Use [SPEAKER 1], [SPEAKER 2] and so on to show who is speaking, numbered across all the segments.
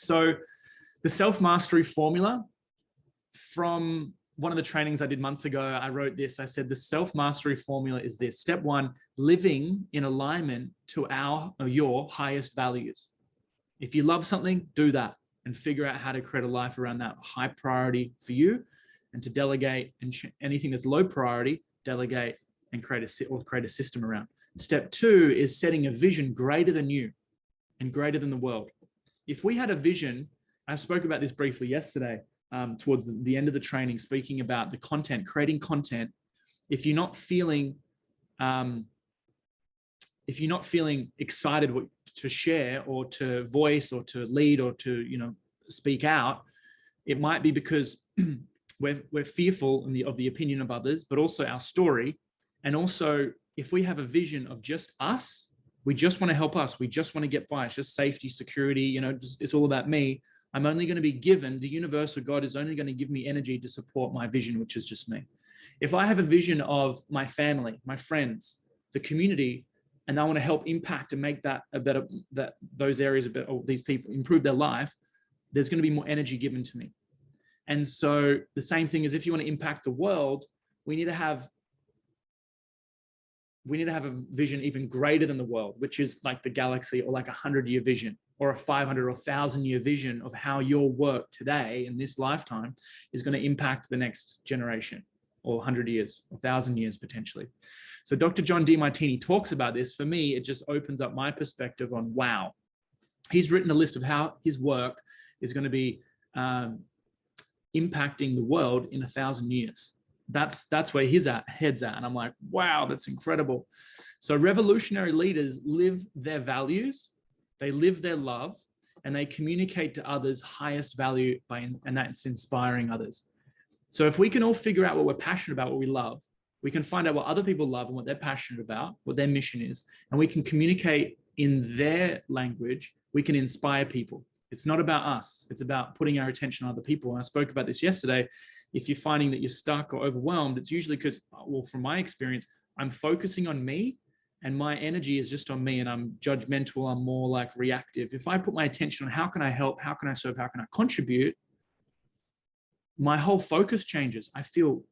[SPEAKER 1] So the self-mastery formula, from one of the trainings I did months ago, I wrote this. I said, the self-mastery formula is this. Step one, living in alignment to your highest values. If you love something, do that and figure out how to create a life around that high priority for you, and to delegate, and anything that's low priority, delegate and create a system around. Step two is setting a vision greater than you and greater than the world. If we had a vision, I spoke about this briefly yesterday, towards the end of the training, speaking about the content, creating content. If you're not feeling excited to share or to voice or to lead or to speak out, it might be because we're fearful of the opinion of others, but also our story. And also, if we have a vision of just us, we just want to help us, we just want to get by, it's just safety, security, it's all about me. I'm only going to be given, the universe or God is only going to give me energy to support my vision, which is just me. If I have a vision of my family, my friends, the community, and I want to help impact and make that a better, those areas a bit, or these people improve their life, there's going to be more energy given to me. And so the same thing is, if you want to impact the world, we need to have a vision even greater than the world, which is like the galaxy, or like 100-year vision, or a 500 or 1,000-year vision of how your work today in this lifetime is going to impact the next generation, or 100 years, or 1,000 years potentially. So Dr. John Demartini talks about this. For me, it just opens up my perspective on, wow, he's written a list of how his work is going to be impacting the world in 1,000 years. That's where his head's at. And I'm like, wow, that's incredible. So revolutionary leaders live their values, they live their love, and they communicate to others highest value and that's inspiring others. So if we can all figure out what we're passionate about, what we love, we can find out what other people love and what they're passionate about, what their mission is, and we can communicate in their language, we can inspire people. It's not about us. It's about putting our attention on other people. And I spoke about this yesterday. If you're finding that you're stuck or overwhelmed, it's usually because, well, from my experience, I'm focusing on me and my energy is just on me, and I'm judgmental. I'm more like reactive. If I put my attention on how can I help, how can I serve, how can I contribute, my whole focus changes. I feel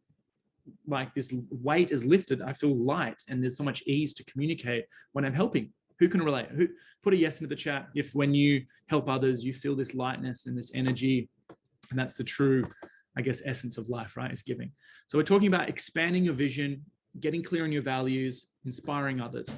[SPEAKER 1] like this weight is lifted. I feel light, and there's so much ease to communicate when I'm helping. Who can relate? Who put a yes into the chat if when you help others, you feel this lightness and this energy, and that's the true, I guess, essence of life, right? Is giving. So we're talking about expanding your vision, getting clear on your values, inspiring others.